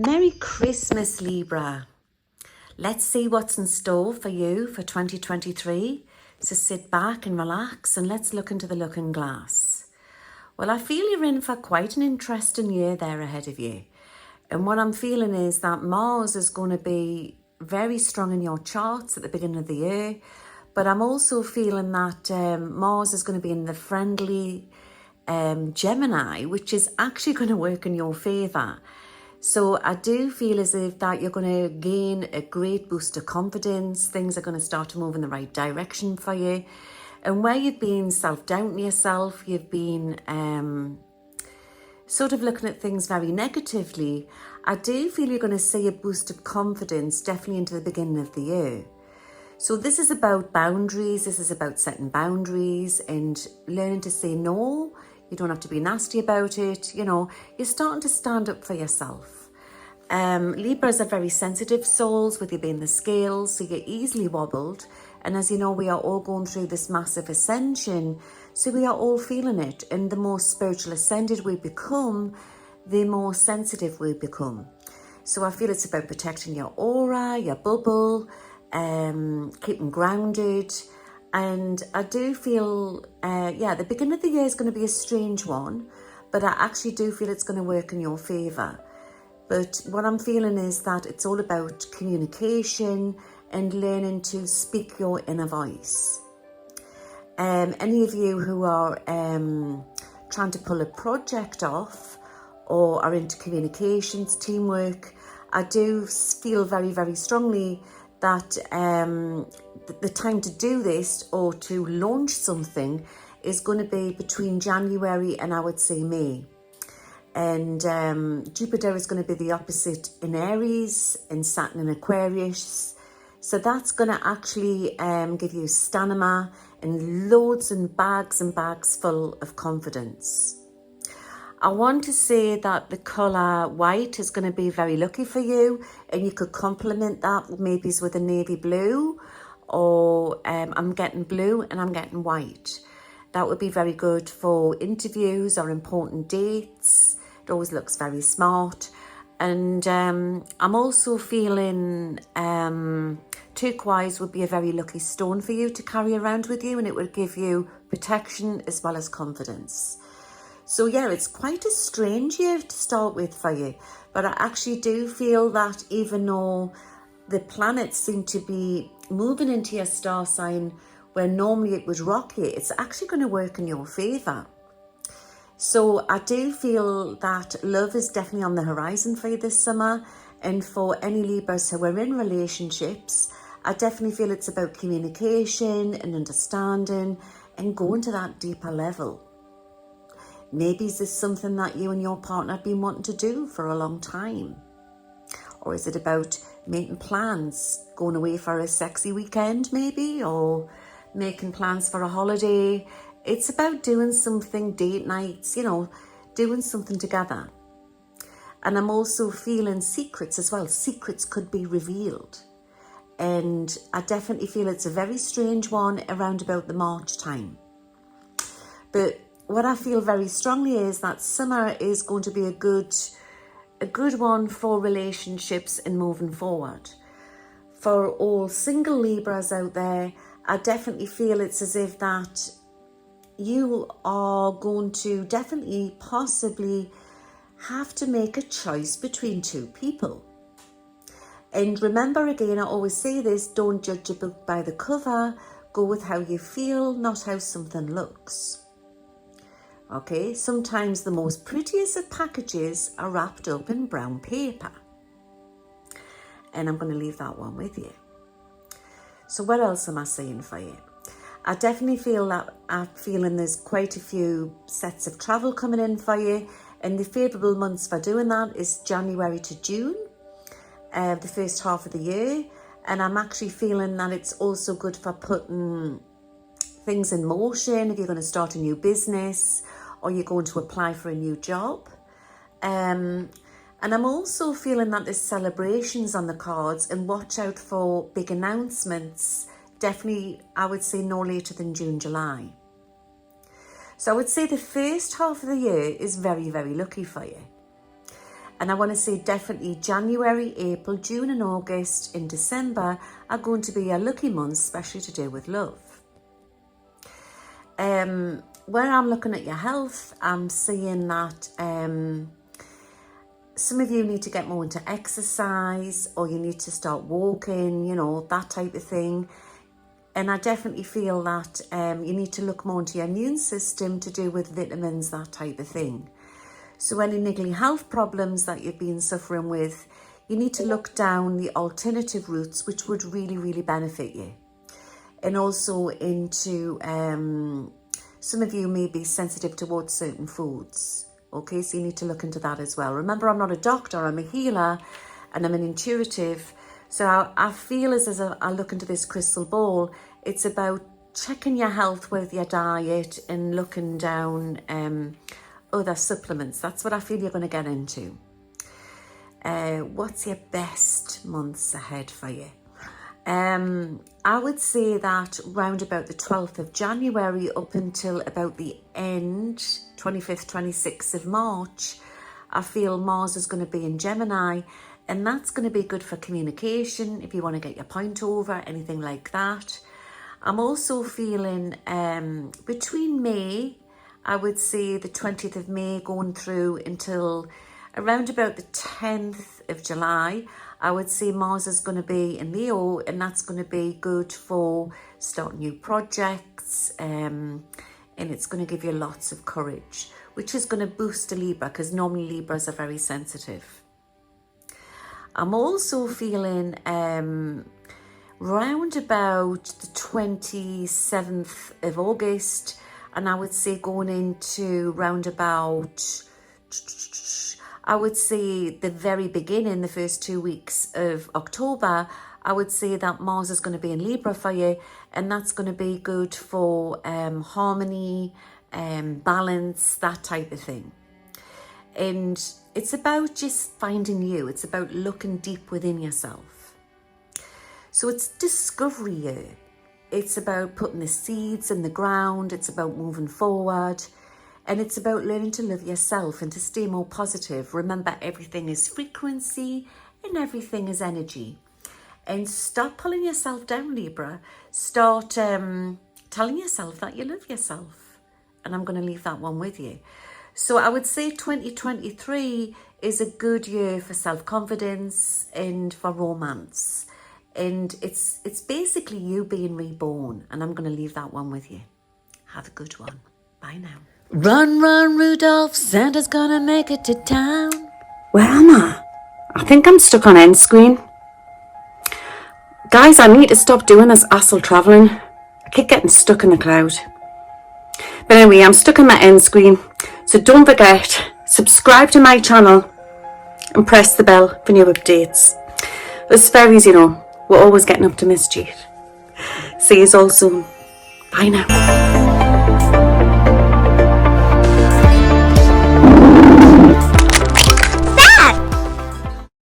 Merry Christmas, Libra. Let's see what's in store for you for 2023. So sit back and relax and let's look into the looking glass. Well, I feel you're in for quite an interesting year there ahead of you. And what I'm feeling is that Mars is going to be very strong in your charts at the beginning of the year. But I'm also feeling that Mars is going to be in the friendly Gemini, which is actually going to work in your favour. So I do feel as if that you're going to gain a great boost of confidence. Things are going to start to move in the right direction for you. And where you've been self-doubting yourself, you've been sort of looking at things very negatively, I do feel you're going to see a boost of confidence definitely into the beginning of the year. So this is about boundaries. This is about setting boundaries and learning to say no. You don't have to be nasty about it. You know, you're starting to stand up for yourself. Libras are very sensitive souls with you being the scales, so you're easily wobbled. And as you know, we are all going through this massive ascension, so we are all feeling it. And the more spiritual ascended we become, the more sensitive we become. So I feel it's about protecting your aura, your bubble, keeping grounded. And I do feel, the beginning of the year is going to be a strange one, but I actually do feel it's going to work in your favour. But what I'm feeling is that it's all about communication and learning to speak your inner voice. Any of you who are trying to pull a project off or are into communications, teamwork, I do feel very, very strongly that the time to do this or to launch something is going to be between January and I would say May. And Jupiter is going to be the opposite in Aries and Saturn in Aquarius. So that's going to actually give you stamina and loads and bags full of confidence. I want to say that the colour white is going to be very lucky for you, and you could complement that maybe with a navy blue, or I'm getting blue and I'm getting white. That would be very good for interviews or important dates. It always looks very smart. And I'm also feeling turquoise would be a very lucky stone for you to carry around with you, and it would give you protection as well as confidence. So yeah, it's quite a strange year to start with for you, but I actually do feel that even though the planets seem to be moving into your star sign where normally it would rock you, it's actually going to work in your favour. So I do feel that love is definitely on the horizon for you this summer, and for any Libras who are in relationships, I definitely feel it's about communication and understanding and going to that deeper level. Maybe is this something that you and your partner have been wanting to do for a long time? Or is it about making plans, going away for a sexy weekend maybe, or making plans for a holiday? It's about doing something, date nights, you know, doing something together. And I'm also feeling secrets as well. Secrets could be revealed. And I definitely feel it's a very strange one around about the March time. But what I feel very strongly is that summer is going to be a good one for relationships and moving forward. For all single Libras out there, I definitely feel it's as if that you are going to definitely possibly have to make a choice between two people. And remember, again, I always say this, don't judge a book by the cover. Go with how you feel, not how something looks. Okay, sometimes the most prettiest of packages are wrapped up in brown paper. And I'm going to leave that one with you. So what else am I saying for you? I definitely feel that I'm feeling there's quite a few sets of travel coming in for you. And the favourable months for doing that is January to June, the first half of the year. And I'm actually feeling that it's also good for putting things in motion if you're going to start a new business or you're going to apply for a new job. And I'm also feeling that there's celebrations on the cards, and watch out for big announcements. Definitely, I would say no later than June, July. So I would say the first half of the year is very, very lucky for you. And I want to say definitely January, April, June and August and December are going to be your lucky months, especially to do with love. Where I'm looking at your health, I'm seeing that some of you need to get more into exercise, or you need to start walking, you know, that type of thing. And I definitely feel that you need to look more into your immune system to do with vitamins, that type of thing. So any niggly health problems that you've been suffering with, you need to look down the alternative routes, which would really, really benefit you. And also into, some of you may be sensitive towards certain foods. Okay, so you need to look into that as well. Remember, I'm not a doctor, I'm a healer and I'm an intuitive. So I feel as I look into this crystal ball, it's about checking your health with your diet and looking down other supplements. That's what I feel you're going to get into. What's your best months ahead for you? I would say that round about the 12th of January up until about the end, 25th, 26th of March, I feel Mars is going to be in Gemini, and that's going to be good for communication, if you want to get your point over, anything like that. I'm also feeling between May, I would say the 20th of May going through until around about the 10th of July, I would say Mars is going to be in Leo, and that's going to be good for starting new projects, and it's going to give you lots of courage, which is going to boost a Libra, because normally Libras are very sensitive. I'm also feeling round about the 27th of August, and I would say going into round about, I would say the very beginning, the first 2 weeks of October, I would say that Mars is going to be in Libra for you, and that's going to be good for harmony, balance, that type of thing. And it's about just finding you. It's about looking deep within yourself. So it's discovery year. It's about putting the seeds in the ground. It's about moving forward. And it's about learning to love yourself and to stay more positive. Remember, everything is frequency and everything is energy. And stop pulling yourself down, Libra. Start telling yourself that you love yourself. And I'm going to leave that one with you. So I would say 2023 is a good year for self-confidence and for romance. And it's basically you being reborn. And I'm going to leave that one with you. Have a good one. Bye now. Run, run, Rudolph, Santa's gonna make it to town. Where am I? I think I'm stuck on end screen. Guys, I need to stop doing this astral travelling. I keep getting stuck in the cloud. But anyway, I'm stuck on my end screen. So don't forget, subscribe to my channel and press the bell for new updates. As fairies, you know, we're always getting up to mischief. See you all soon. Bye now.